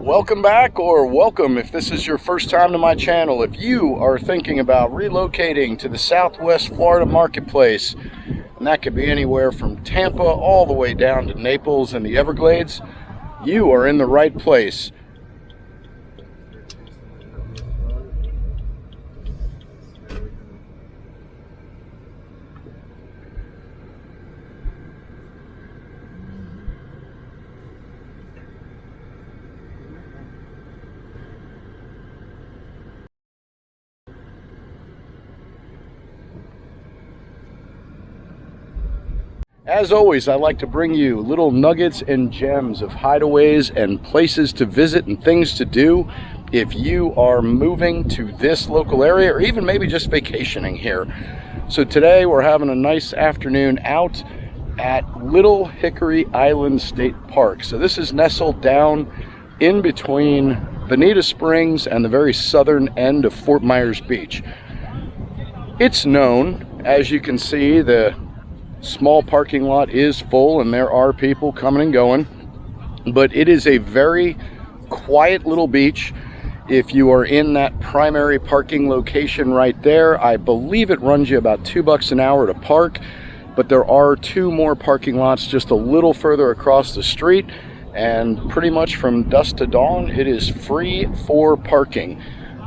Welcome back, or welcome if this is your first time to my channel. If you are thinking about relocating to the Southwest Florida marketplace, and that could be anywhere from Tampa all the way down to Naples and the Everglades, you are in the right place. As always, I like to bring you little nuggets and gems of hideaways and places to visit and things to do if you are moving to this local area or even maybe just vacationing here. So today we're having a nice afternoon out at Little Hickory Island State Park. So this is nestled down in between Bonita Springs and the very southern end of Fort Myers Beach. It's known, as you can see, the small parking lot is full and there are people coming and going, but it is a very quiet little beach. If you are in that primary parking location right there, I believe it runs you about $2 an hour to park, but there are two more parking lots just a little further across the street, and pretty much from dusk to dawn it is free for parking.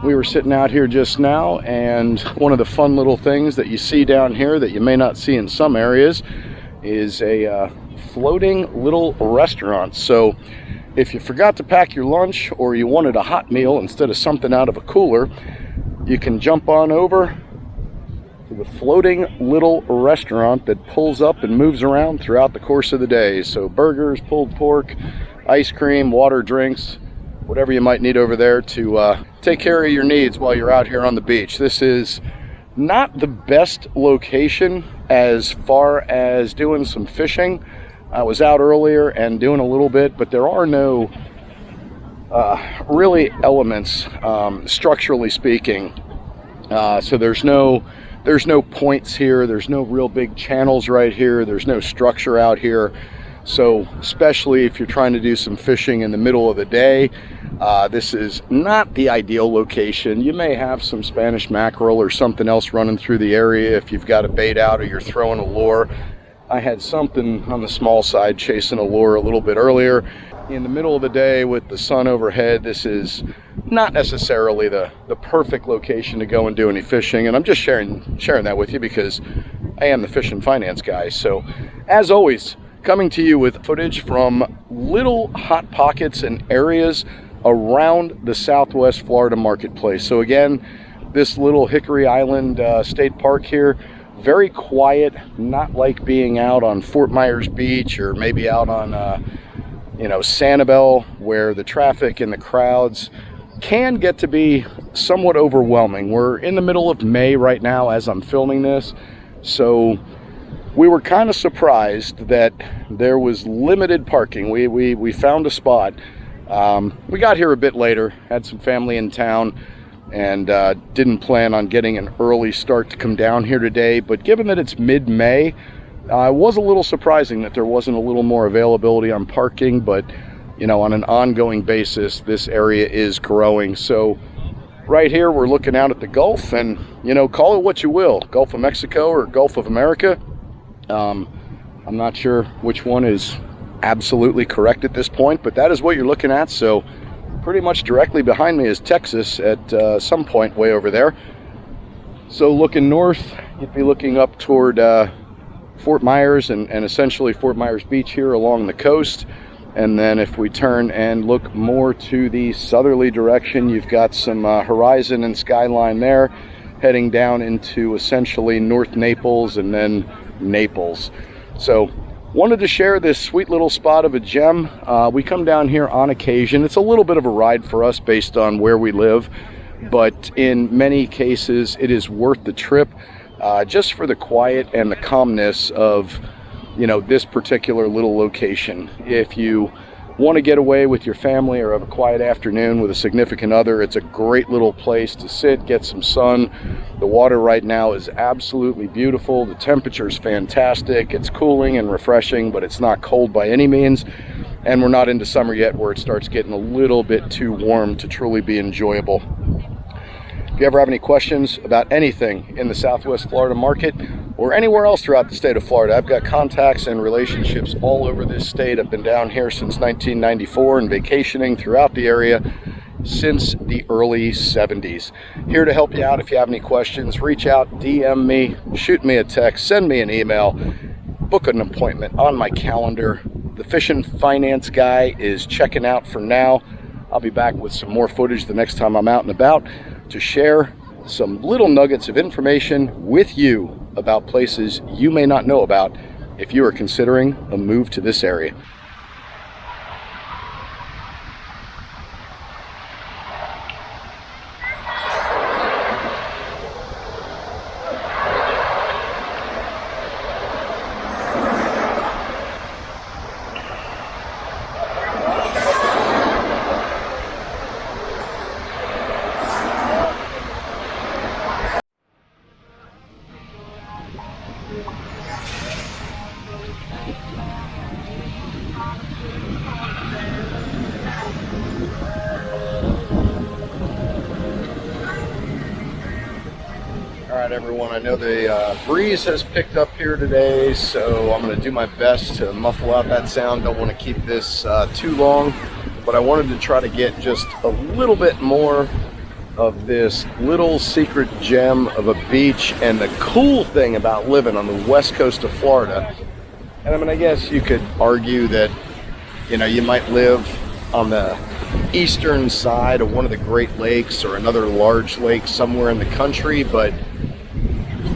We were sitting out here just now, and one of the fun little things that you see down here that you may not see in some areas is a floating little restaurant. So if you forgot to pack your lunch or you wanted a hot meal instead of something out of a cooler, you can jump on over to the floating little restaurant that pulls up and moves around throughout the course of the day. So burgers, pulled pork, ice cream, water, drinks, whatever you might need over there to take care of your needs while you're out here on the beach. This is not the best location as far as doing some fishing. I was out earlier and doing a little bit, but there are no really elements, structurally speaking. So there's no points here. There's no real big channels right here. There's no structure out here. So especially if you're trying to do some fishing in the middle of the day, this is not the ideal location. You may have some Spanish mackerel or something else running through the area if you've got a bait out or you're throwing a lure. I had something on the small side chasing a lure a little bit earlier. In the middle of the day with the sun overhead, this is not necessarily the perfect location to go and do any fishing, and I'm just sharing that with you because I am the fish and finance guy. So as always, coming to you with footage from little hot pockets and areas around the Southwest Florida marketplace. So again, this Little Hickory Island State Park here, very quiet, not like being out on Fort Myers Beach or maybe out on Sanibel, where the traffic and the crowds can get to be somewhat overwhelming. We're in the middle of May right now as I'm filming this, so we were kind of surprised that there was limited parking. We found a spot. We got here a bit later, had some family in town, and didn't plan on getting an early start to come down here today. But given that it's mid-May, it was a little surprising that there wasn't a little more availability on parking. But you know, on an ongoing basis, this area is growing. So right here, we're looking out at the Gulf, and you know, call it what you will, Gulf of Mexico or Gulf of America. I'm not sure which one is absolutely correct at this point, but that is what you're looking at. So pretty much directly behind me is Texas at some point way over there. So looking north, you'd be looking up toward Fort Myers and essentially Fort Myers Beach here along the coast. And then if we turn and look more to the southerly direction, you've got some horizon and skyline there heading down into essentially North Naples and then Naples. So wanted to share this sweet little spot of a gem. We come down here on occasion. It's a little bit of a ride for us based on where we live, but in many cases it is worth the trip just for the quiet and the calmness of, you know, this particular little location. If you want to get away with your family or have a quiet afternoon with a significant other, it's a great little place to sit, get some sun. The water right now is absolutely beautiful. The temperature is fantastic. It's cooling and refreshing, but it's not cold by any means. And we're not into summer yet where it starts getting a little bit too warm to truly be enjoyable. If you ever have any questions about anything in the Southwest Florida market or anywhere else throughout the state of Florida, I've got contacts and relationships all over this state. I've been down here since 1994 and vacationing throughout the area since the early 70s. Here to help you out. If you have any questions, reach out, DM me, shoot me a text, send me an email, book an appointment on my calendar. The Fishing Finance guy is checking out for now. I'll be back with some more footage the next time I'm out and about to share some little nuggets of information with you about places you may not know about if you are considering a move to this area. Alright everyone, I know the breeze has picked up here today, so I'm going to do my best to muffle out that sound. Don't want to keep this too long, but I wanted to try to get just a little bit more of this little secret gem of a beach and the cool thing about living on the west coast of Florida. And I mean, I guess you could argue that, you know, you might live on the eastern side of one of the Great Lakes or another large lake somewhere in the country, but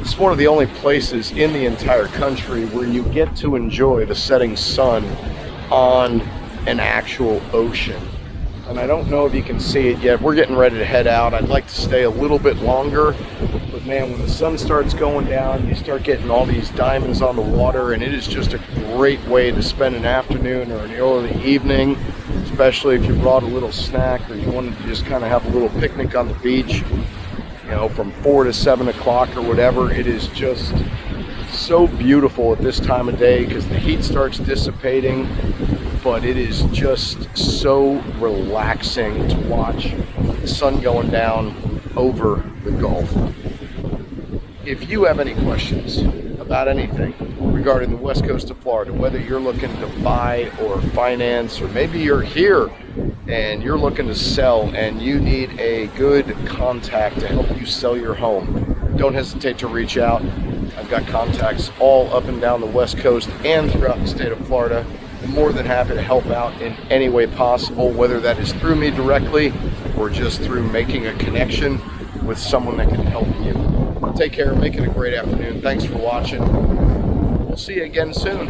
it's one of the only places in the entire country where you get to enjoy the setting sun on an actual ocean. And I don't know if you can see it yet. We're getting ready to head out. I'd like to stay a little bit longer, but man, when the sun starts going down, you start getting all these diamonds on the water, and it is just a great way to spend an afternoon or an early evening, especially if you brought a little snack or you wanted to just kind of have a little picnic on the beach, you know, from 4 to 7 o'clock or whatever. It is just so beautiful at this time of day because the heat starts dissipating, but it is just so relaxing to watch the sun going down over the Gulf. If you have any questions about anything regarding the west coast of Florida, whether you're looking to buy or finance, or maybe you're here and you're looking to sell and you need a good contact to help you sell your home, don't hesitate to reach out. I've got contacts all up and down the west coast and throughout the state of Florida. I'm more than happy to help out in any way possible, whether that is through me directly or just through making a connection with someone that can help you. Take care, make it a great afternoon. Thanks for watching. We'll see you again soon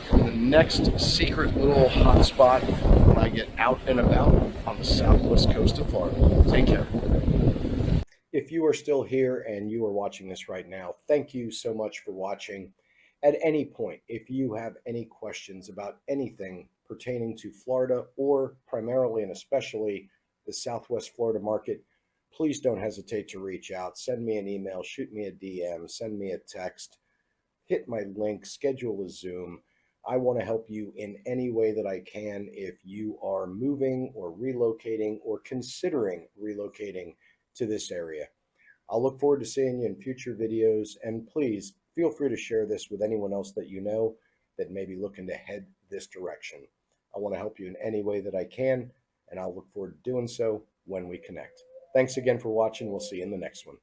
from the next secret little hotspot when I get out and about on the southwest coast of Florida. Take care. If you are still here and you are watching this right now, thank you so much for watching. At any point, if you have any questions about anything pertaining to Florida or primarily and especially the Southwest Florida market, please don't hesitate to reach out. Send me an email, shoot me a DM, send me a text, hit my link, schedule a Zoom. I want to help you in any way that I can if you are moving or relocating or considering relocating to this area. I'll look forward to seeing you in future videos, and please feel free to share this with anyone else that you know that may be looking to head this direction. I want to help you in any way that I can, and I'll look forward to doing so when we connect. Thanks again for watching. We'll see you in the next one.